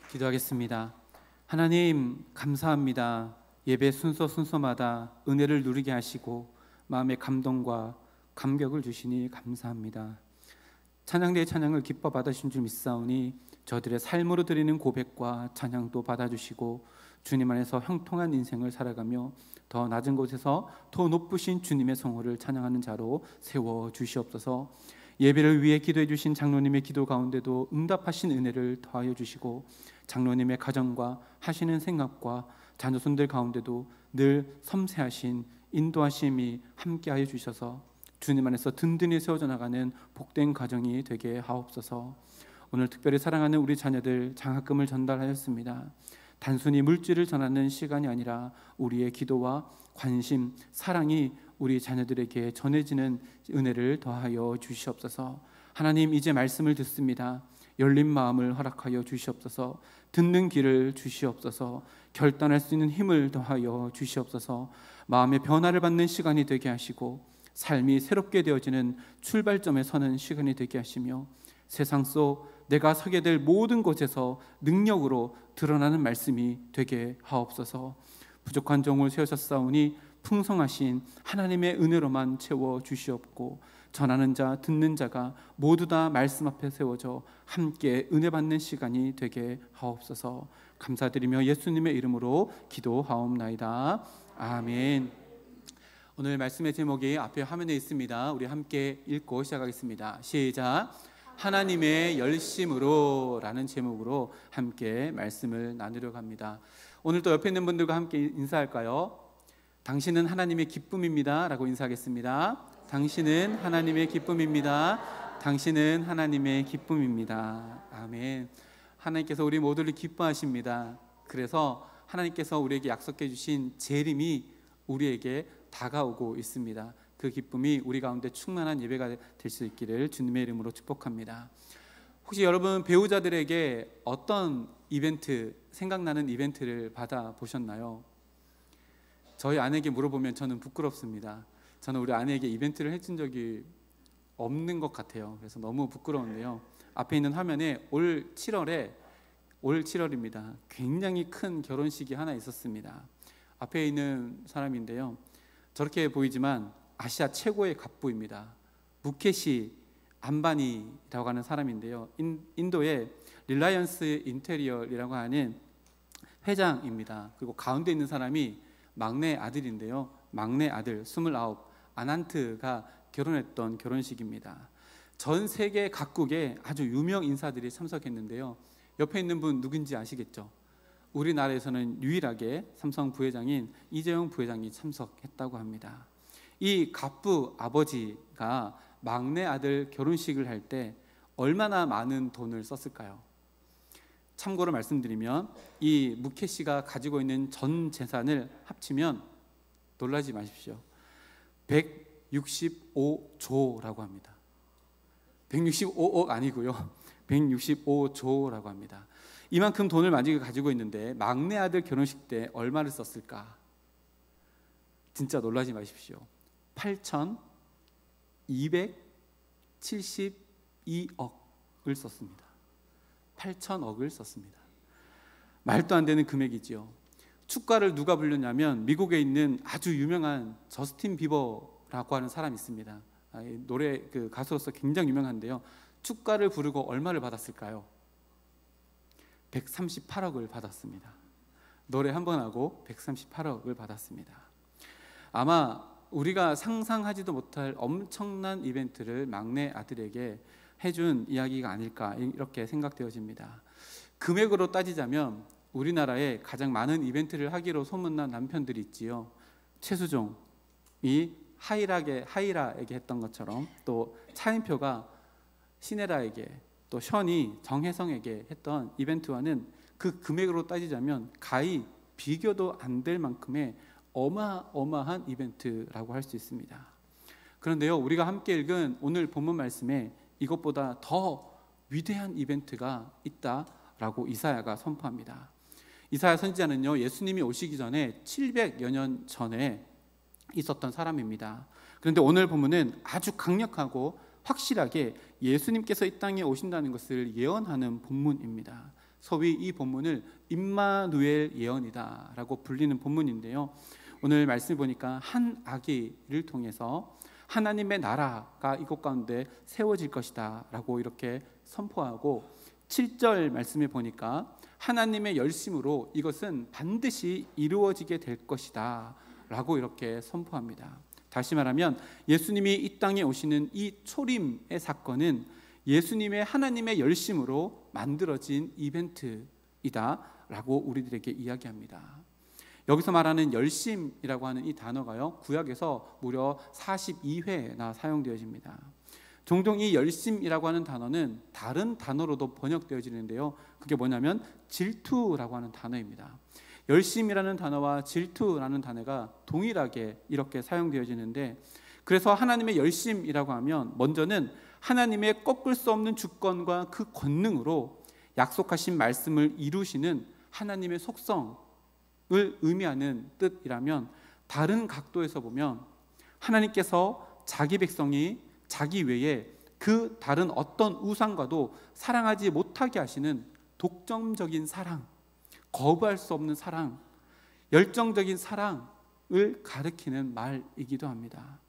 기도하겠습니다. 하나님 감사합니다. 예배 순서마다 은혜를 누리게 하시고 마음의 감동과 감격을 주시니 감사합니다. 찬양대의 찬양을 기뻐 받으신 줄 믿사오니 저들의 삶으로 드리는 고백과 찬양도 받아주시고 주님 안에서 형통한 인생을 살아가며 더 낮은 곳에서 더 높으신 주님의 성호를 찬양하는 자로 세워주시옵소서. 예배를 위해 기도해 주신 장로님의 기도 가운데도 응답하신 은혜를 더하여 주시고 장로님의 가정과 하시는 생각과 자녀손들 가운데도 늘 섬세하신 인도하심이 함께하여 주셔서 주님 안에서 든든히 세워져 나가는 복된 가정이 되게 하옵소서. 오늘 특별히 사랑하는 우리 자녀들 장학금을 전달하였습니다. 단순히 물질을 전하는 시간이 아니라 우리의 기도와 관심, 사랑이 우리 자녀들에게 전해지는 은혜를 더하여 주시옵소서. 하나님, 이제 말씀을 듣습니다. 열린 마음을 허락하여 주시옵소서. 듣는 길을 주시옵소서. 결단할 수 있는 힘을 더하여 주시옵소서. 마음의 변화를 받는 시간이 되게 하시고 삶이 새롭게 되어지는 출발점에 서는 시간이 되게 하시며 세상 속 내가 서게 될 모든 곳에서 능력으로 드러나는 말씀이 되게 하옵소서. 부족한 종을 세우셨사오니 풍성하신 하나님의 은혜로만 채워 주시옵고 전하는 자 듣는 자가 모두 다 말씀 앞에 세워져 함께 은혜 받는 시간이 되게 하옵소서. 감사드리며 예수님의 이름으로 기도하옵나이다. 아멘. 오늘 말씀의 제목이 앞에 화면에 있습니다. 우리 함께 읽고 시작하겠습니다. 시작. 하나님의 열심으로 라는 제목으로 함께 말씀을 나누려고 합니다. 오늘 또 옆에 있는 분들과 함께 인사할까요? 당신은 하나님의 기쁨입니다 라고 인사하겠습니다. 당신은 하나님의 기쁨입니다. 당신은 하나님의 기쁨입니다. 아멘. 하나님께서 우리 모두를 기뻐하십니다. 그래서 하나님께서 우리에게 약속해 주신 재림이 우리에게 다가오고 있습니다. 그 기쁨이 우리 가운데 충만한 예배가 될 수 있기를 주님의 이름으로 축복합니다. 혹시 여러분 배우자들에게 어떤 이벤트, 생각나는 이벤트를 받아보셨나요? 저희 아내에게 물어보면 저는 부끄럽습니다. 저는 우리 아내에게 이벤트를 해준 적이 없는 것 같아요. 그래서 너무 부끄러운데요. 앞에 있는 화면에 올 7월입니다. 굉장히 큰 결혼식이 하나 있었습니다. 앞에 있는 사람인데요. 저렇게 보이지만 아시아 최고의 갑부입니다. 무케시 암바니라고 하는 사람인데요. 인도의 릴라이언스 인테리어라고 하는 회장입니다. 그리고 가운데 있는 사람이 막내 아들인데요. 막내 아들 29 아난트가 결혼했던 결혼식입니다. 전 세계 각국의 아주 유명 인사들이 참석했는데요. 옆에 있는 분 누군지 아시겠죠? 우리나라에서는 유일하게 삼성 부회장인 이재용 부회장이 참석했다고 합니다. 이 갑부 아버지가 막내 아들 결혼식을 할 때 얼마나 많은 돈을 썼을까요? 참고로 말씀드리면 이 무케시가 가지고 있는 전 재산을 합치면 놀라지 마십시오. 165조라고 합니다. 165억 아니고요. 165조라고 합니다. 이만큼 돈을 만약에 가지고 있는데 막내 아들 결혼식 때 얼마를 썼을까? 진짜 놀라지 마십시오. 8,272억을 썼습니다. 8천억을 썼습니다. 말도 안 되는 금액이지요. 축가를 누가 불렀냐면 미국에 있는 아주 유명한 저스틴 비버라고 하는 사람이 있습니다. 노래 가수로서 굉장히 유명한데요. 축가를 부르고 얼마를 받았을까요? 138억을 받았습니다. 노래 한 번 하고 138억을 받았습니다. 아마 우리가 상상하지도 못할 엄청난 이벤트를 막내 아들에게 해준 이야기가 아닐까 이렇게 생각되어집니다. 금액으로 따지자면 우리나라에 가장 많은 이벤트를 하기로 소문난 남편들이 있지요. 최수종이 하이라에게 했던 것처럼 또 차인표가 신혜라에게 또 션이 정혜성에게 했던 이벤트와는 그 금액으로 따지자면 가히 비교도 안 될 만큼의 어마어마한 이벤트라고 할 수 있습니다. 그런데요, 우리가 함께 읽은 오늘 본문 말씀에 이것보다 더 위대한 이벤트가 있다라고 이사야가 선포합니다. 이사야 선지자는요, 예수님이 오시기 전에 700여 년 전에 있었던 사람입니다. 그런데 오늘 본문은 아주 강력하고 확실하게 예수님께서 이 땅에 오신다는 것을 예언하는 본문입니다. 소위 이 본문을 임마누엘 예언이다 라고 불리는 본문인데요, 오늘 말씀을 보니까 한 아기를 통해서 하나님의 나라가 이곳 가운데 세워질 것이다 라고 이렇게 선포하고, 7절 말씀에 보니까 하나님의 열심으로 이것은 반드시 이루어지게 될 것이다 라고 이렇게 선포합니다. 다시 말하면 예수님이 이 땅에 오시는 이 초림의 사건은 예수님의 하나님의 열심으로 만들어진 이벤트이다 라고 우리들에게 이야기합니다. 여기서 말하는 열심이라고 하는 이 단어가요, 구약에서 무려 42회나 사용되어집니다. 종종 이 열심이라고 하는 단어는 다른 단어로도 번역되어지는데요, 그게 뭐냐면 질투라고 하는 단어입니다. 열심이라는 단어와 질투라는 단어가 동일하게 이렇게 사용되어지는데, 그래서 하나님의 열심이라고 하면 먼저는 하나님의 꺾을 수 없는 주권과 그 권능으로 약속하신 말씀을 이루시는 하나님의 속성을 의미하는 뜻이라면, 다른 각도에서 보면 하나님께서 자기 백성이 자기 외에 그 다른 어떤 우상과도 사랑하지 못하게 하시는 독점적인 사랑, 거부할 수 없는 사랑, 열정적인 사랑을 가리키는 말이기도 합니다.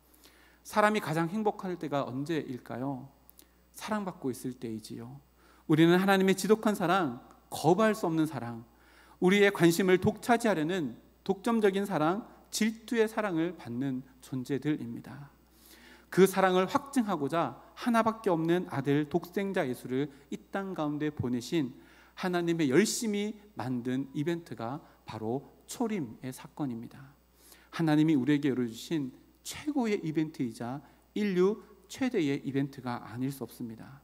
사람이 가장 행복할 때가 언제일까요? 사랑받고 있을 때이지요. 우리는 하나님의 지독한 사랑, 거부할 수 없는 사랑, 우리의 관심을 독차지하려는 독점적인 사랑, 질투의 사랑을 받는 존재들입니다. 그 사랑을 확증하고자 하나밖에 없는 아들 독생자 예수를 이 땅 가운데 보내신 하나님의 열심히 만든 이벤트가 바로 초림의 사건입니다. 하나님이 우리에게 열어주신 최고의 이벤트이자 인류 최대의 이벤트가 아닐 수 없습니다.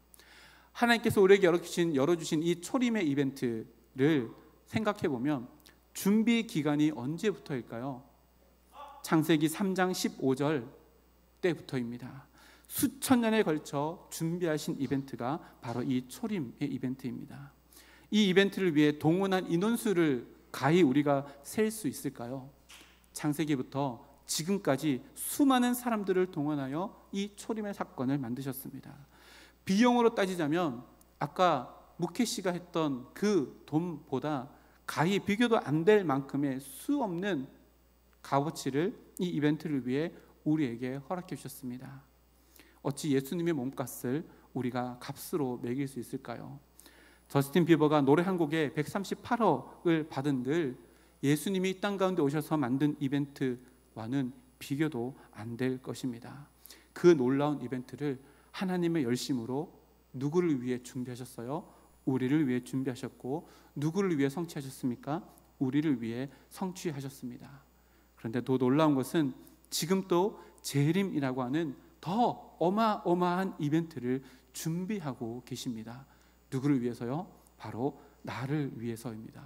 하나님께서 우리에게 열어주신 이 초림의 이벤트를 생각해보면 준비 기간이 언제부터일까요? 창세기 3장 15절 때부터입니다. 수천 년에 걸쳐 준비하신 이벤트가 바로 이 초림의 이벤트입니다. 이 이벤트를 위해 동원한 인원수를 가히 우리가 셀 수 있을까요? 창세기부터 지금까지 수많은 사람들을 동원하여 이 초림의 사건을 만드셨습니다. 비용으로 따지자면 아까 무케 씨가 했던 그 돈보다 가히 비교도 안 될 만큼의 수 없는 값어치를 이 이벤트를 위해 우리에게 허락해 주셨습니다. 어찌 예수님의 몸값을 우리가 값으로 매길 수 있을까요? 저스틴 비버가 노래 한 곡에 138억을 받은 늘 예수님이 이 땅 가운데 오셔서 만든 이벤트와는 비교도 안 될 것입니다. 그 놀라운 이벤트를 하나님의 열심으로 누구를 위해 준비하셨어요? 우리를 위해 준비하셨고, 누구를 위해 성취하셨습니까? 우리를 위해 성취하셨습니다. 그런데 더 놀라운 것은 지금 또 재림이라고 하는 더 어마어마한 이벤트를 준비하고 계십니다. 누구를 위해서요? 바로 나를 위해서입니다.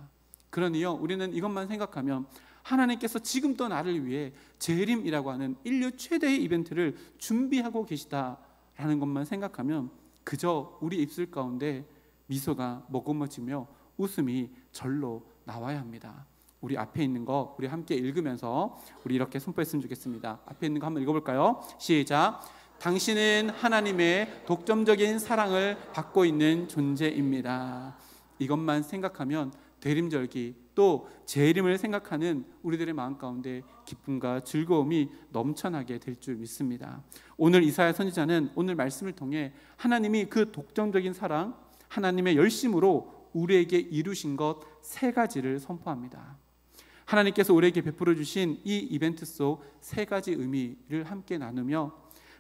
그러니요, 우리는 이것만 생각하면 하나님께서 지금 또 나를 위해 재림이라고 하는 인류 최대의 이벤트를 준비하고 계시다라는 것만 생각하면 그저 우리 입술 가운데 미소가 머금어지며 웃음이 절로 나와야 합니다. 우리 앞에 있는 거 우리 함께 읽으면서 우리 이렇게 선포했으면 좋겠습니다. 앞에 있는 거 한번 읽어볼까요? 시작. 당신은 하나님의 독점적인 사랑을 받고 있는 존재입니다. 이것만 생각하면 대림절기 또 재림을 생각하는 우리들의 마음 가운데 기쁨과 즐거움이 넘쳐나게 될 줄 믿습니다. 오늘 이사야 선지자는 오늘 말씀을 통해 하나님이 그 독점적인 사랑, 하나님의 열심으로 우리에게 이루신 것 세 가지를 선포합니다. 하나님께서 우리에게 베풀어 주신 이 이벤트 속 세 가지 의미를 함께 나누며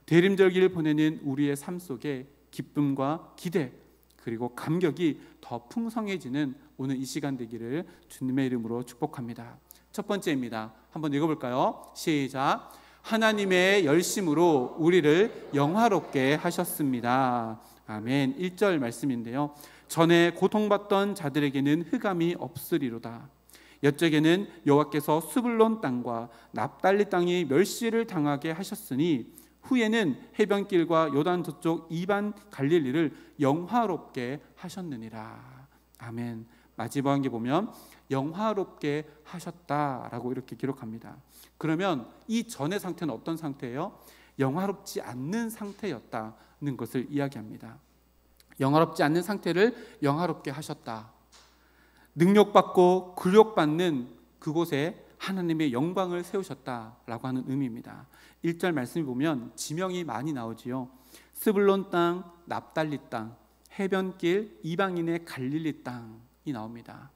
대림절기를 보내는 우리의 삶 속에 기쁨과 기대 그리고 감격이 더 풍성해지는 오늘 이 시간 되기를 주님의 이름으로 축복합니다. 첫 번째입니다. 한번 읽어볼까요? 시작. 하나님의 열심으로 우리를 영화롭게 하셨습니다. 아멘. 1절 말씀인데요, 전에 고통받던 자들에게는 흑암이 없으리로다. 옛적에는 여호와께서 스불론 땅과 납달리 땅이 멸시를 당하게 하셨으니 후에는 해변길과 요단 저쪽 이반 갈릴리를 영화롭게 하셨느니라. 아멘. 마지막에 보면 영화롭게 하셨다라고 이렇게 기록합니다. 그러면 이 전의 상태는 어떤 상태예요? 영화롭지 않는 상태였다는 것을 이야기합니다. 영화롭지 않는 상태를 영화롭게 하셨다. 능력받고 굴욕받는 그곳에 하나님의 영광을 세우셨다라고 하는 의미입니다. 1절 말씀을 보면 지명이 많이 나오지요. 스불론 땅, 납달리 땅, 해변길, 이방인의 갈릴리 땅이 나옵니다.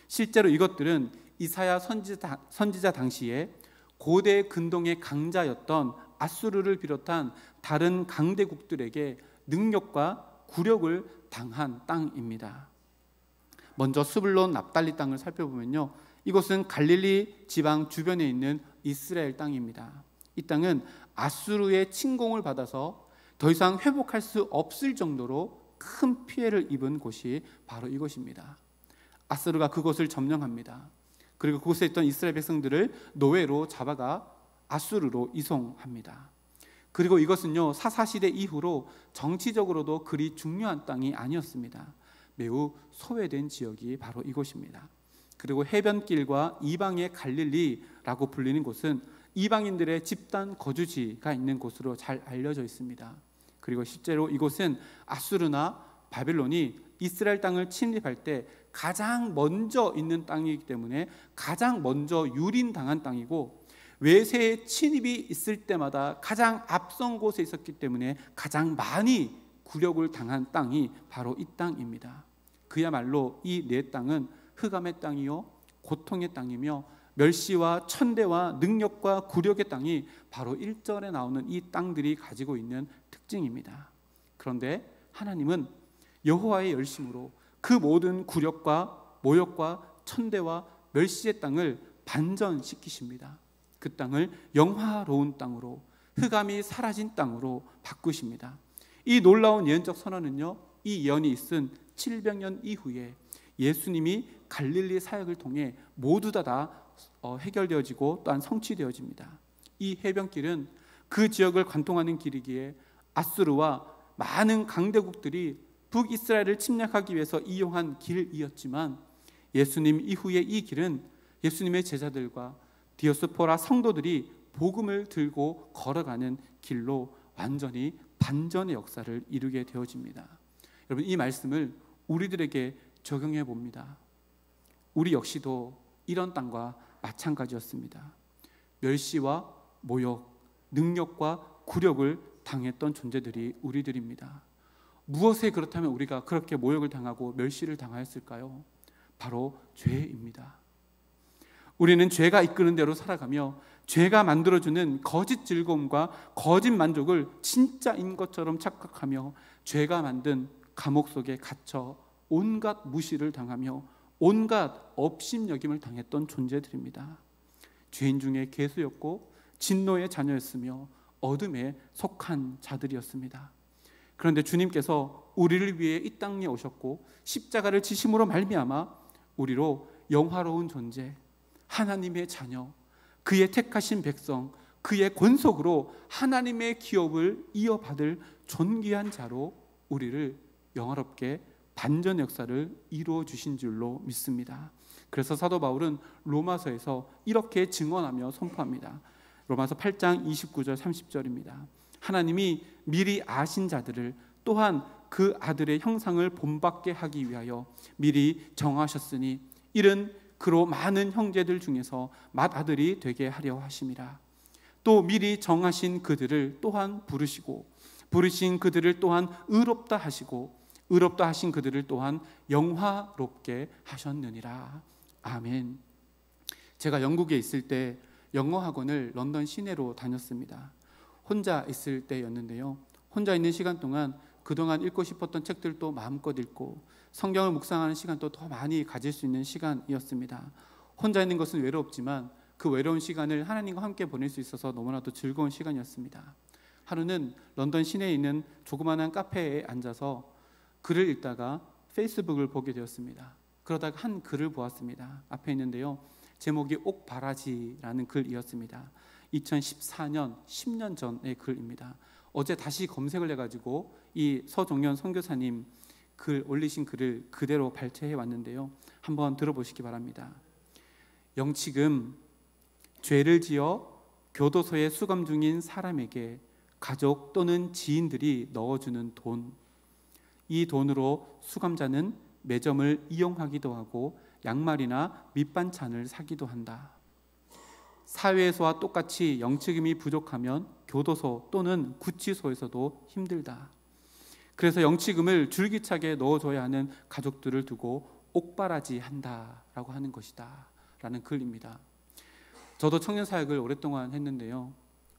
실제로 이것들은 이사야 선지자 당시에 고대 근동의 강자였던 아수르를 비롯한 다른 강대국들에게 능력과 굴욕을 당한 땅입니다. 먼저 스불론 납달리 땅을 살펴보면요, 이곳은 갈릴리 지방 주변에 있는 이스라엘 땅입니다. 이 땅은 아수르의 침공을 받아서 더 이상 회복할 수 없을 정도로 큰 피해를 입은 곳이 바로 이곳입니다. 아수르가 그곳을 점령합니다. 그리고 그곳에 있던 이스라엘 백성들을 노예로 잡아가 아수르로 이송합니다. 그리고 이것은요, 사사시대 이후로 정치적으로도 그리 중요한 땅이 아니었습니다. 매우 소외된 지역이 바로 이곳입니다. 그리고 해변길과 이방의 갈릴리라고 불리는 곳은 이방인들의 집단 거주지가 있는 곳으로 잘 알려져 있습니다. 그리고 실제로 이곳은 아수르나 바벨론이 이스라엘 땅을 침입할 때 가장 먼저 있는 땅이기 때문에 가장 먼저 유린당한 땅이고, 외세의 침입이 있을 때마다 가장 앞선 곳에 있었기 때문에 가장 많이 굴욕을 당한 땅이 바로 이 땅입니다. 그야말로 이 네 땅은 흑암의 땅이요, 고통의 땅이며 멸시와 천대와 능력과 굴욕의 땅이 바로 1절에 나오는 이 땅들이 가지고 있는 특징입니다. 그런데 하나님은 여호와의 열심으로 그 모든 굴욕과 모욕과 천대와 멸시의 땅을 반전시키십니다. 그 땅을 영화로운 땅으로, 흑암이 사라진 땅으로 바꾸십니다. 이 놀라운 예언적 선언은요, 이 예언이 있은 700년 이후에 예수님이 갈릴리 사역을 통해 모두 다 해결되어지고 또한 성취되어집니다. 이 해변길은 그 지역을 관통하는 길이기에 아수르와 많은 강대국들이 북이스라엘을 침략하기 위해서 이용한 길이었지만, 예수님 이후에 이 길은 예수님의 제자들과 디오스포라 성도들이 복음을 들고 걸어가는 길로 완전히 반전의 역사를 이루게 되어집니다. 여러분, 이 말씀을 우리들에게 적용해 봅니다. 우리 역시도 이런 땅과 마찬가지였습니다. 멸시와 모욕, 능력과 굴욕을 당했던 존재들이 우리들입니다. 무엇에 그렇다면 우리가 그렇게 모욕을 당하고 멸시를 당하였을까요? 바로 죄입니다. 우리는 죄가 이끄는 대로 살아가며 죄가 만들어주는 거짓 즐거움과 거짓 만족을 진짜인 것처럼 착각하며 죄가 만든 감옥 속에 갇혀 온갖 무시를 당하며 온갖 업심여김을 당했던 존재들입니다. 죄인 중에 괴수였고 진노의 자녀였으며 어둠에 속한 자들이었습니다. 그런데 주님께서 우리를 위해 이 땅에 오셨고 십자가를 지심으로 말미암아 우리로 영화로운 존재, 하나님의 자녀, 그의 택하신 백성, 그의 권속으로 하나님의 기업을 이어받을 존귀한 자로 우리를 영화롭게 반전 역사를 이루어 주신 줄로 믿습니다. 그래서 사도 바울은 로마서에서 이렇게 증언하며 선포합니다. 로마서 8장 29절 30절입니다. 하나님이 미리 아신 자들을 또한 그 아들의 형상을 본받게 하기 위하여 미리 정하셨으니 이는 그로 많은 형제들 중에서 맏아들이 되게 하려 하심이라. 또 미리 정하신 그들을 또한 부르시고 부르신 그들을 또한 의롭다 하시고 의롭다 하신 그들을 또한 영화롭게 하셨느니라. 아멘. 제가 영국에 있을 때 영어 학원을 런던 시내로 다녔습니다. 혼자 있을 때였는데요, 혼자 있는 시간 동안 그동안 읽고 싶었던 책들도 마음껏 읽고 성경을 묵상하는 시간도 더 많이 가질 수 있는 시간이었습니다. 혼자 있는 것은 외롭지만 그 외로운 시간을 하나님과 함께 보낼 수 있어서 너무나도 즐거운 시간이었습니다. 하루는 런던 시내에 있는 조그마한 카페에 앉아서 글을 읽다가 페이스북을 보게 되었습니다. 그러다가 한 글을 보았습니다. 앞에 있는데요, 제목이 옥바라지라는 글이었습니다. 2014년 10년 전의 글입니다. 어제 다시 검색을 해가지고 이 서종현 선교사님 글 올리신 글을 그대로 발췌해 왔는데요, 한번 들어보시기 바랍니다. 영치금 죄를 지어 교도소에 수감 중인 사람에게 가족 또는 지인들이 넣어주는 돈, 이 돈으로 수감자는 매점을 이용하기도 하고 양말이나 밑반찬을 사기도 한다. 사회에서와 똑같이 영치금이 부족하면 교도소 또는 구치소에서도 힘들다. 그래서 영치금을 줄기차게 넣어줘야 하는 가족들을 두고 옥바라지 한다라고 하는 것이다 라는 글입니다. 저도 청년사역을 오랫동안 했는데요,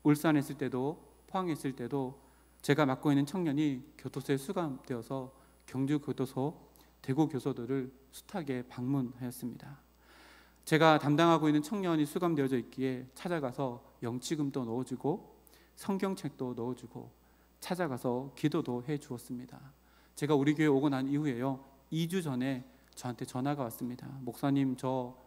울산에 있을 때도 포항에 있을 때도 제가 맡고 있는 청년이 교도소에 수감되어서 경주교도소, 대구교도소를 숱하게 방문하였습니다. 제가 담당하고 있는 청년이 수감되어져 있기에 찾아가서 영치금도 넣어주고 성경책도 넣어주고 찾아가서 기도도 해주었습니다. 제가 우리 교회 오고 난 이후에요, 2주 전에 저한테 전화가 왔습니다. 목사님, 저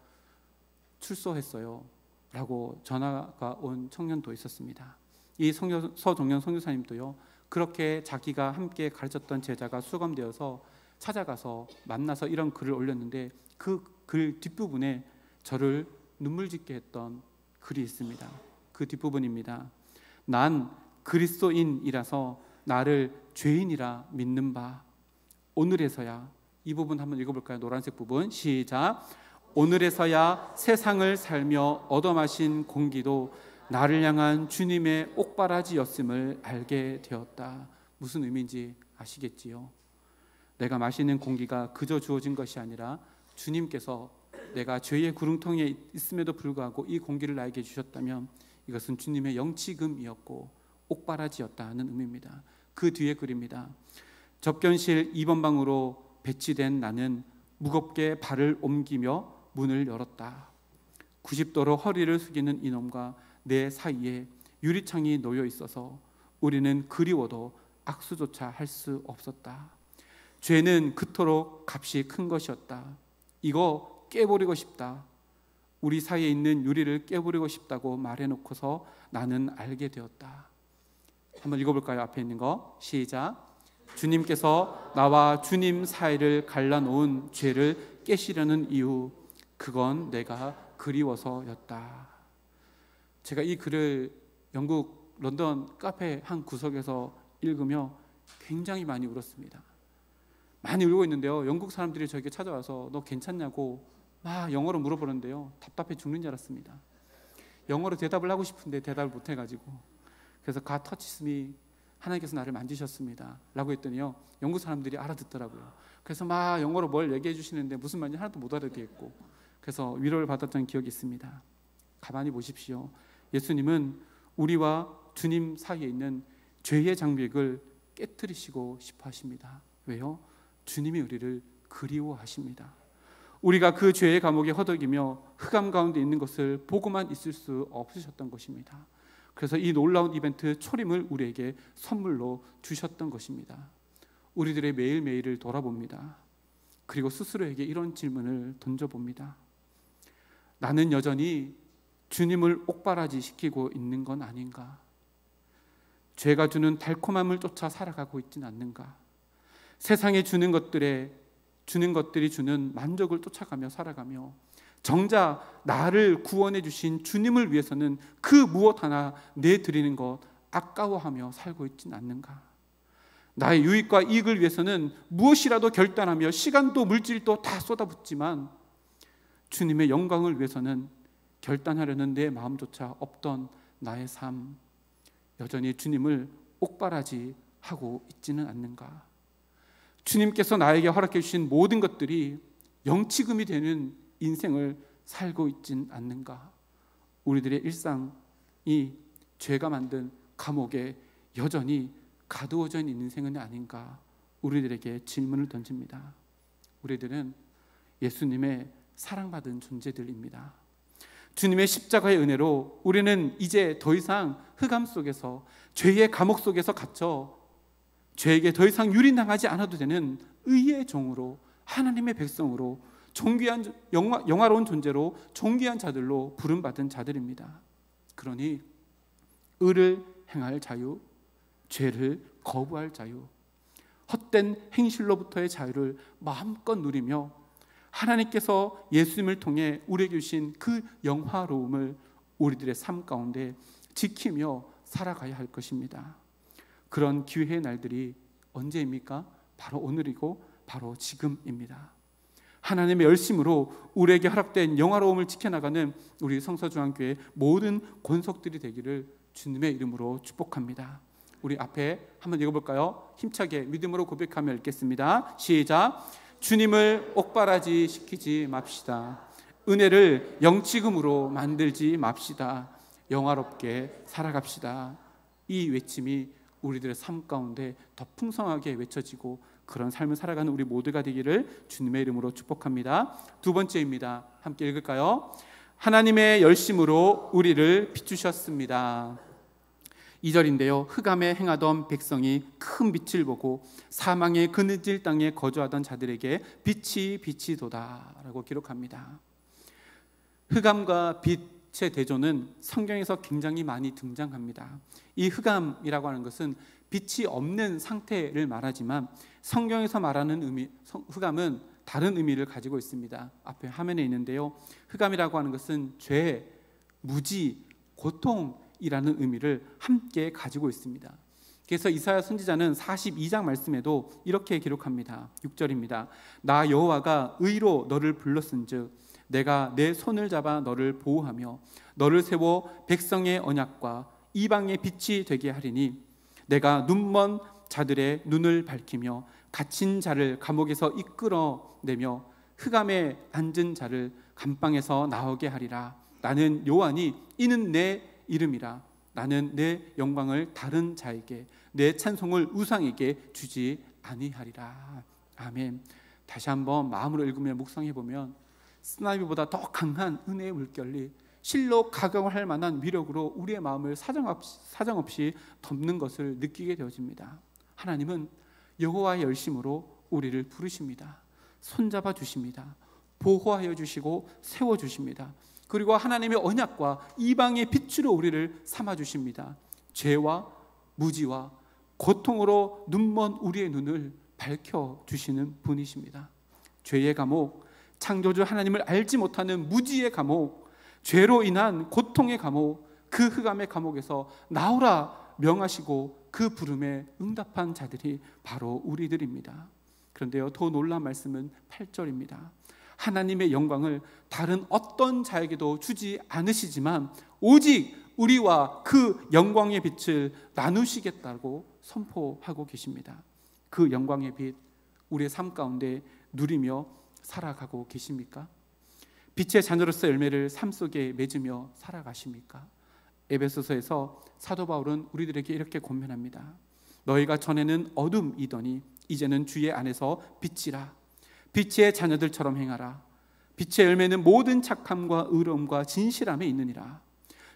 출소했어요 라고 전화가 온 청년도 있었습니다. 이 서종현 선교사님도요, 그렇게 자기가 함께 가르쳤던 제자가 수감되어서 찾아가서 만나서 이런 글을 올렸는데, 그 글 뒷부분에 저를 눈물 짓게 했던 글이 있습니다. 그 뒷부분입니다. 난 그리스도인이라서 나를 죄인이라 믿는 바 오늘에서야, 이 부분 한번 읽어볼까요? 노란색 부분 시작. 오늘에서야 세상을 살며 얻어마신 공기도 나를 향한 주님의 옥바라지였음을 알게 되었다. 무슨 의미인지 아시겠지요? 내가 마시는 공기가 그저 주어진 것이 아니라 주님께서 내가 죄의 구렁텅이에 있음에도 불구하고 이 공기를 나에게 주셨다면 이것은 주님의 영치금이었고 옥바라지였다는 의미입니다. 그 뒤에 글입니다. 접견실 2번 방으로 배치된 나는 무겁게 발을 옮기며 문을 열었다. 90도로 허리를 숙이는 이놈과 내 사이에 유리창이 놓여 있어서 우리는 그리워도 악수조차 할 수 없었다. 죄는 그토록 값이 큰 것이었다. 이거 깨버리고 싶다. 우리 사이에 있는 유리를 깨버리고 싶다고 말해놓고서 나는 알게 되었다. 한번 읽어볼까요? 앞에 있는 거 시작. 주님께서 나와 주님 사이를 갈라놓은 죄를 깨시려는 이유, 그건 내가 그리워서였다. 제가 이 글을 영국 런던 카페 한 구석에서 읽으며 굉장히 많이 울었습니다. 많이 울고 있는데요, 영국 사람들이 저에게 찾아와서 너 괜찮냐고 막 영어로 물어보는데요, 답답해 죽는 줄 알았습니다. 영어로 대답을 하고 싶은데 대답을 못 해가지고, 그래서 God touches me, 하나님께서 나를 만지셨습니다 라고 했더니요, 영국 사람들이 알아듣더라고요. 그래서 막 영어로 뭘 얘기해 주시는데 무슨 말인지 하나도 못 알아듣겠고, 그래서 위로를 받았던 기억이 있습니다. 가만히 보십시오. 예수님은 우리와 주님 사이에 있는 죄의 장벽을 깨트리시고 싶어 하십니다. 왜요? 주님이 우리를 그리워하십니다. 우리가 그 죄의 감옥에 허덕이며 흑암 가운데 있는 것을 보고만 있을 수 없으셨던 것입니다. 그래서 이 놀라운 이벤트 초림을 우리에게 선물로 주셨던 것입니다. 우리들의 매일매일을 돌아봅니다. 그리고 스스로에게 이런 질문을 던져봅니다. 나는 여전히 주님을 옥바라지 시키고 있는 건 아닌가? 죄가 주는 달콤함을 쫓아 살아가고 있진 않는가? 세상에 주는 것들이 주는 만족을 쫓아가며 살아가며 정작 나를 구원해 주신 주님을 위해서는 그 무엇 하나 내드리는 것 아까워하며 살고 있진 않는가? 나의 유익과 이익을 위해서는 무엇이라도 결단하며 시간도 물질도 다 쏟아붓지만 주님의 영광을 위해서는 결단하려는 내 마음조차 없던 나의 삶, 여전히 주님을 옥바라지 하고 있지는 않는가? 주님께서 나에게 허락해 주신 모든 것들이 영치금이 되는 인생을 살고 있진 않는가? 우리들의 일상이 죄가 만든 감옥에 여전히 가두어져 있는 인생은 아닌가? 우리들에게 질문을 던집니다. 우리들은 예수님의 사랑받은 존재들입니다. 주님의 십자가의 은혜로 우리는 이제 더 이상 흑암 속에서, 죄의 감옥 속에서 갇혀 죄에게 더 이상 유린당하지 않아도 되는 의의 종으로, 하나님의 백성으로, 존귀한 영화로운 존재로, 존귀한 자들로 부름받은 자들입니다. 그러니 의를 행할 자유, 죄를 거부할 자유, 헛된 행실로부터의 자유를 마음껏 누리며 하나님께서 예수님을 통해 우리에게 주신 그 영화로움을 우리들의 삶 가운데 지키며 살아가야 할 것입니다. 그런 기회의 날들이 언제입니까? 바로 오늘이고 바로 지금입니다. 하나님의 열심으로 우리에게 허락된 영화로움을 지켜나가는 우리 성서중앙교회 모든 권속들이 되기를 주님의 이름으로 축복합니다. 우리 앞에 한번 읽어볼까요? 힘차게 믿음으로 고백하며 읽겠습니다. 시작. 주님을 옥바라지 시키지 맙시다. 은혜를 영치금으로 만들지 맙시다. 영화롭게 살아갑시다. 이 외침이 우리들의 삶 가운데 더 풍성하게 외쳐지고 그런 삶을 살아가는 우리 모두가 되기를 주님의 이름으로 축복합니다. 두 번째입니다. 함께 읽을까요? 하나님의 열심으로 우리를 비추셨습니다. 2절인데요. 흑암에 행하던 백성이 큰 빛을 보고 사망의 그늘질 땅에 거주하던 자들에게 빛이 비치도다 라고 기록합니다. 흑암과 빛의 대조는 성경에서 굉장히 많이 등장합니다. 이 흑암이라고 하는 것은 빛이 없는 상태를 말하지만 성경에서 말하는 의미, 흑암은 다른 의미를 가지고 있습니다. 앞에 화면에 있는데요. 흑암이라고 하는 것은 죄, 무지, 고통이라는 의미를 함께 가지고 있습니다. 그래서 이사야 선지자는 42장 말씀에도 이렇게 기록합니다. 6절입니다. 나 여호와가 의로 너를 불렀은즉 내가 내 손을 잡아 너를 보호하며 너를 세워 백성의 언약과 이방의 빛이 되게 하리니 내가 눈먼 자들의 눈을 밝히며 갇힌 자를 감옥에서 이끌어내며 흑암에 앉은 자를 감방에서 나오게 하리라. 나는 여호와니 이는 내 이름이라. 나는 내 영광을 다른 자에게 내 찬송을 우상에게 주지 아니하리라. 아멘. 다시 한번 마음으로 읽으며 묵상해 보면 쓰나미보다 더 강한 은혜의 물결이 실로 가공할 만한 위력으로 우리의 마음을 사정없이 덮는 것을 느끼게 되어집니다. 하나님은 여호와의 열심으로 우리를 부르십니다. 손잡아 주십니다. 보호하여 주시고 세워 주십니다. 그리고 하나님의 언약과 이방의 빛으로 우리를 삼아 주십니다. 죄와 무지와 고통으로 눈먼 우리의 눈을 밝혀 주시는 분이십니다. 죄의 감옥, 창조주 하나님을 알지 못하는 무지의 감옥, 죄로 인한 고통의 감옥, 그 흑암의 감옥에서 나오라 명하시고 그 부름에 응답한 자들이 바로 우리들입니다. 그런데요, 더 놀라운 말씀은 8절입니다. 하나님의 영광을 다른 어떤 자에게도 주지 않으시지만 오직 우리와 그 영광의 빛을 나누시겠다고 선포하고 계십니다. 그 영광의 빛, 우리의 삶 가운데 누리며 살아가고 계십니까? 빛의 자녀로서 열매를 삶 속에 맺으며 살아가십니까? 에베소서에서 사도 바울은 우리들에게 이렇게 권면합니다. 너희가 전에는 어둠이더니 이제는 주의 안에서 빛이라. 빛의 자녀들처럼 행하라. 빛의 열매는 모든 착함과 의로움과 진실함에 있느니라.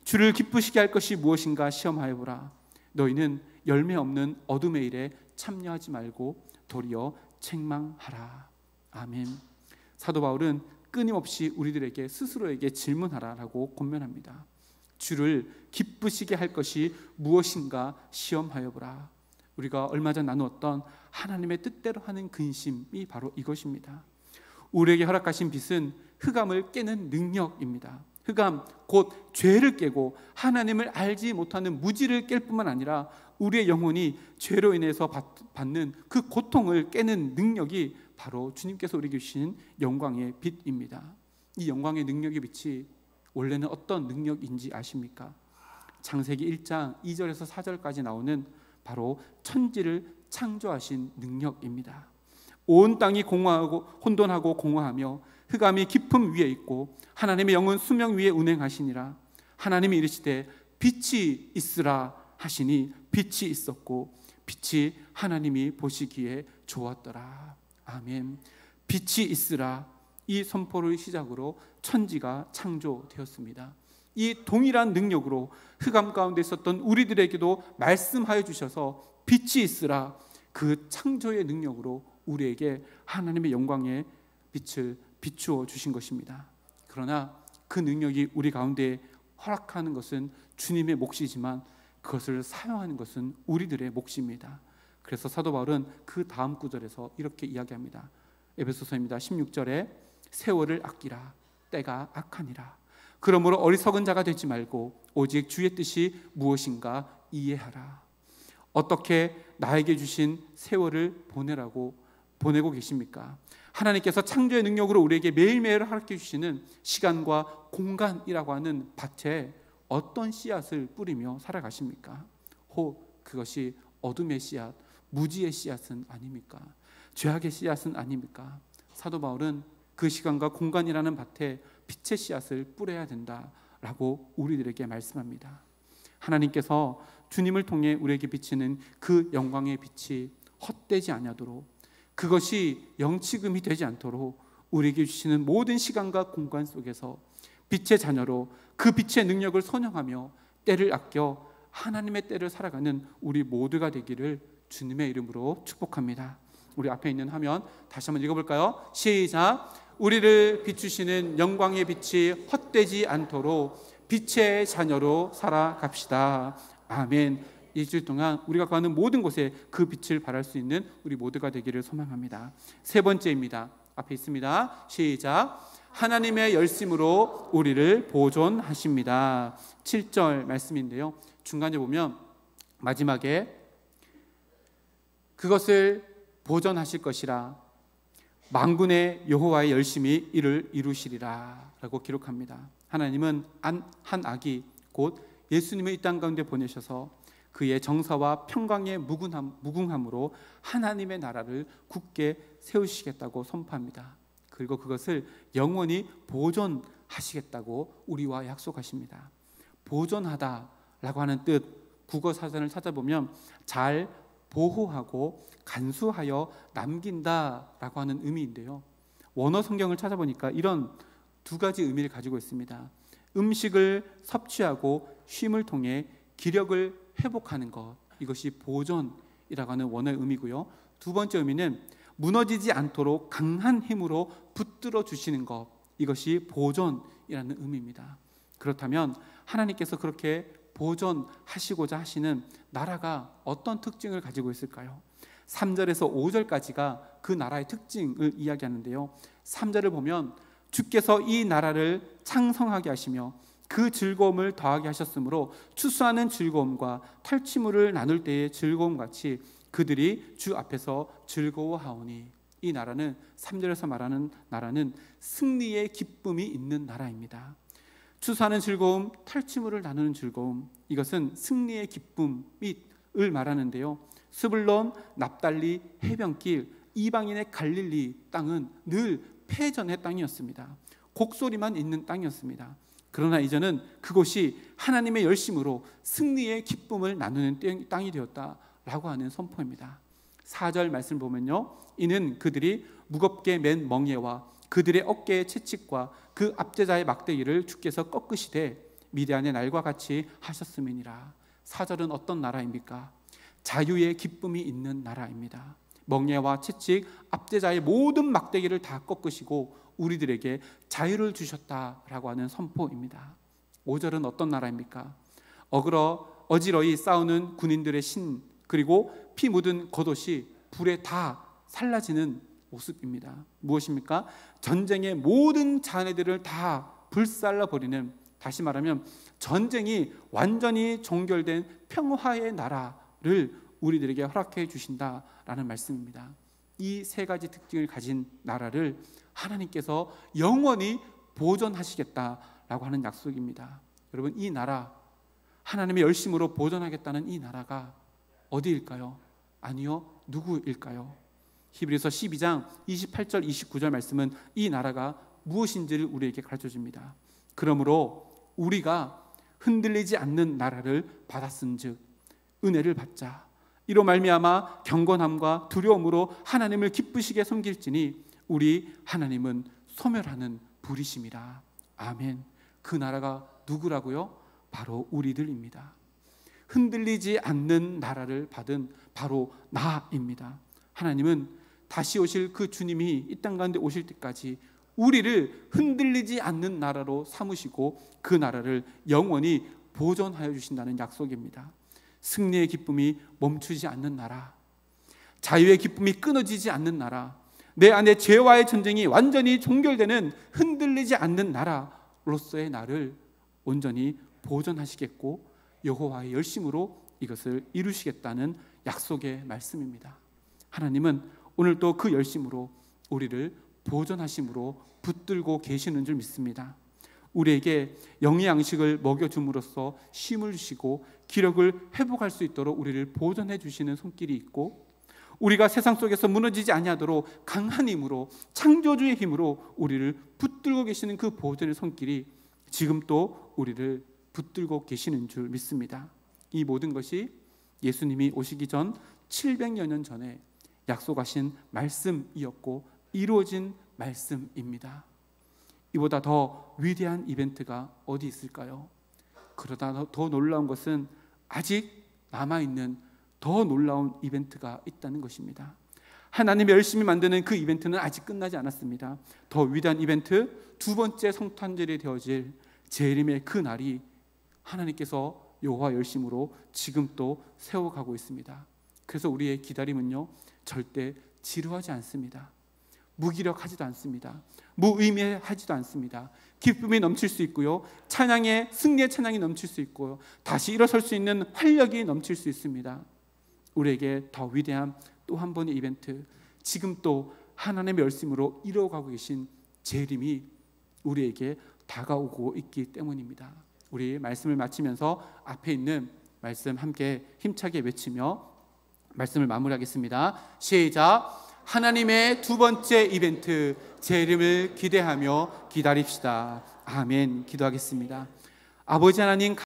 주를 기쁘시게 할 것이 무엇인가 시험하여 보라. 너희는 열매 없는 어둠의 일에 참여하지 말고 도리어 책망하라. 아멘. 사도 바울은 끊임없이 우리들에게 스스로에게 질문하라라고 권면합니다. 주를 기쁘시게 할 것이 무엇인가 시험하여 보라. 우리가 얼마 전 나누었던 하나님의 뜻대로 하는 근심이 바로 이것입니다. 우리에게 허락하신 빛은 흑암을 깨는 능력입니다. 흑암, 곧 죄를 깨고 하나님을 알지 못하는 무지를 깰 뿐만 아니라 우리의 영혼이 죄로 인해서 받는 그 고통을 깨는 능력이 바로 주님께서 우리에게 주신 영광의 빛입니다. 이 영광의 능력의 빛이 원래는 어떤 능력인지 아십니까? 창세기 1장 2절에서 4절까지 나오는 바로 천지를 창조하신 능력입니다. 온 땅이 공허하고 혼돈하고 공허하며 흑암이 깊음 위에 있고 하나님의 영은 수명 위에 운행하시니라. 하나님이 이르시되 빛이 있으라 하시니 빛이 있었고 빛이 하나님이 보시기에 좋았더라. 아멘. 빛이 있으라, 이 선포를 시작으로 천지가 창조되었습니다. 이 동일한 능력으로 흑암 가운데 있었던 우리들에게도 말씀하여 주셔서 빛이 있으라, 그 창조의 능력으로 우리에게 하나님의 영광의 빛을 비추어 주신 것입니다. 그러나 그 능력이 우리 가운데 허락하는 것은 주님의 몫이지만 그것을 사용하는 것은 우리들의 몫입니다. 그래서 사도 바울은 그 다음 구절에서 이렇게 이야기합니다. 에베소서입니다. 16절에 세월을 아끼라, 때가 악하니라. 그러므로 어리석은 자가 되지 말고 오직 주의 뜻이 무엇인가 이해하라. 어떻게 나에게 주신 세월을 보내고 계십니까? 하나님께서 창조의 능력으로 우리에게 매일매일 허락해 주시는 시간과 공간이라고 하는 밭에 어떤 씨앗을 뿌리며 살아가십니까? 혹 그것이 어둠의 씨앗, 무지의 씨앗은 아닙니까? 죄악의 씨앗은 아닙니까? 사도 바울은 그 시간과 공간이라는 밭에 빛의 씨앗을 뿌려야 된다라고 우리들에게 말씀합니다. 하나님께서 주님을 통해 우리에게 비치는 그 영광의 빛이 헛되지 아니하도록, 그것이 영치금이 되지 않도록 우리에게 주시는 모든 시간과 공간 속에서 빛의 자녀로 그 빛의 능력을 선용하며 때를 아껴 하나님의 때를 살아가는 우리 모두가 되기를 주님의 이름으로 축복합니다. 우리 앞에 있는 화면 다시 한번 읽어볼까요? 시작. 우리를 비추시는 영광의 빛이 헛되지 않도록 빛의 자녀로 살아갑시다. 아멘. 일주일 동안 우리가 가는 모든 곳에 그 빛을 발할 수 있는 우리 모두가 되기를 소망합니다. 세 번째입니다. 앞에 있습니다. 시작. 하나님의 열심으로 우리를 보존하십니다. 7절 말씀인데요, 중간에 보면 마지막에 그것을 보존하실 것이라 만군의 여호와의 열심히 이를 이루시리라 라고 기록합니다. 하나님은 한 아기 곧 예수님을 이 땅 가운데 보내셔서 그의 정사와 평강의 무궁함으로 하나님의 나라를 굳게 세우시겠다고 선포합니다. 그리고 그것을 영원히 보존하시겠다고 우리와 약속하십니다. 보존하다라고 하는 뜻, 국어 사전을 찾아보면 잘 보호하고 간수하여 남긴다라고 하는 의미인데요, 원어 성경을 찾아보니까 이런 두 가지 의미를 가지고 있습니다. 음식을 섭취하고 쉼을 통해 기력을 회복하는 것, 이것이 보존이라고 하는 원어의 의미고요. 두 번째 의미는 무너지지 않도록 강한 힘으로 붙들어 주시는 것, 이것이 보존이라는 의미입니다. 그렇다면 하나님께서 그렇게 보존하시고자 하시는 나라가 어떤 특징을 가지고 있을까요? 3절에서 5절까지가 그 나라의 특징을 이야기하는데요, 3절을 보면 주께서 이 나라를 창성하게 하시며 그 즐거움을 더하게 하셨으므로 추수하는 즐거움과 탈취물을 나눌 때의 즐거움같이 그들이 주 앞에서 즐거워하오니, 이 나라는 3절에서 말하는 나라는 승리의 기쁨이 있는 나라입니다. 추수하는 즐거움, 탈취물을 나누는 즐거움, 이것은 승리의 기쁨을 말하는데요, 스불론, 납달리, 해변길, 이방인의 갈릴리 땅은 늘 패전의 땅이었습니다. 곡소리만 있는 땅이었습니다. 그러나 이제는 그곳이 하나님의 열심으로 승리의 기쁨을 나누는 땅이 되었다라고 하는 선포입니다. 4절 말씀 보면요, 이는 그들이 무겁게 맨 멍에와 그들의 어깨의 채찍과 그 압제자의 막대기를 주께서 꺾으시되 미디안의 날과 같이 하셨음이니라. 4절은 어떤 나라입니까? 자유의 기쁨이 있는 나라입니다. 멍에와 채찍, 압제자의 모든 막대기를 다 꺾으시고 우리들에게 자유를 주셨다라고 하는 선포입니다. 5절은 어떤 나라입니까? 어지러이 싸우는 군인들의 신, 그리고 피 묻은 겉옷이 불에 다 살라지는 모습입니다. 무엇입니까? 전쟁의 모든 잔해들을 다 불살라 버리는, 다시 말하면 전쟁이 완전히 종결된 평화의 나라를 우리들에게 허락해 주신다라는 말씀입니다. 이 세 가지 특징을 가진 나라를 하나님께서 영원히 보존하시겠다라고 하는 약속입니다. 여러분, 이 나라, 하나님의 열심으로 보존하겠다는 이 나라가 어디일까요? 아니요, 누구일까요? 히브리서 12장 28절 29절 말씀은 이 나라가 무엇인지를 우리에게 가르쳐줍니다. 그러므로 우리가 흔들리지 않는 나라를 받았은즉 은혜를 받자. 이로 말미암아 경건함과 두려움으로 하나님을 기쁘시게 섬길지니 우리 하나님은 소멸하는 불이심이라. 아멘. 그 나라가 누구라고요? 바로 우리들입니다. 흔들리지 않는 나라를 받은 바로 나입니다. 하나님은 다시 오실 그 주님이 이 땅 가운데 오실 때까지 우리를 흔들리지 않는 나라로 삼으시고 그 나라를 영원히 보존하여 주신다는 약속입니다. 승리의 기쁨이 멈추지 않는 나라, 자유의 기쁨이 끊어지지 않는 나라, 내 안에 죄와의 전쟁이 완전히 종결되는 흔들리지 않는 나라로서의 나를 온전히 보존하시겠고 여호와의 열심으로 이것을 이루시겠다는 약속의 말씀입니다. 하나님은 오늘도 그 열심으로 우리를 보존하심으로 붙들고 계시는 줄 믿습니다. 우리에게 영의 양식을 먹여줌으로써 쉼을 주시고 기력을 회복할 수 있도록 우리를 보존해 주시는 손길이 있고, 우리가 세상 속에서 무너지지 아니하도록 강한 힘으로, 창조주의 힘으로 우리를 붙들고 계시는 그 보존의 손길이 지금 또 우리를 붙들고 계시는 줄 믿습니다. 이 모든 것이 예수님이 오시기 전 700여 년 전에 약속하신 말씀이었고 이루어진 말씀입니다. 이보다 더 위대한 이벤트가 어디 있을까요? 그러다 더 놀라운 것은 아직 남아있는 더 놀라운 이벤트가 있다는 것입니다. 하나님이 열심히 만드는 그 이벤트는 아직 끝나지 않았습니다. 더 위대한 이벤트, 두 번째 성탄절이 되어질 재림의 그 날이 하나님께서 여호와 열심으로 지금 또 세워가고 있습니다. 그래서 우리의 기다림은요, 절대 지루하지 않습니다. 무기력하지도 않습니다. 무의미하지도 않습니다. 기쁨이 넘칠 수 있고요, 승리의 찬양이 넘칠 수 있고요, 다시 일어설 수 있는 활력이 넘칠 수 있습니다. 우리에게 더 위대한 또 한 번의 이벤트, 지금 또 하나님의 열심으로 이루어가고 계신 재림이 우리에게 다가오고 있기 때문입니다. 우리 말씀을 마치면서 앞에 있는 말씀 함께 힘차게 외치며 말씀을 마무리하겠습니다. 시작. 하나님의 두 번째 이벤트 재림을 기대하며 기다립시다. 아멘. 기도하겠습니다. 아버지 하나님,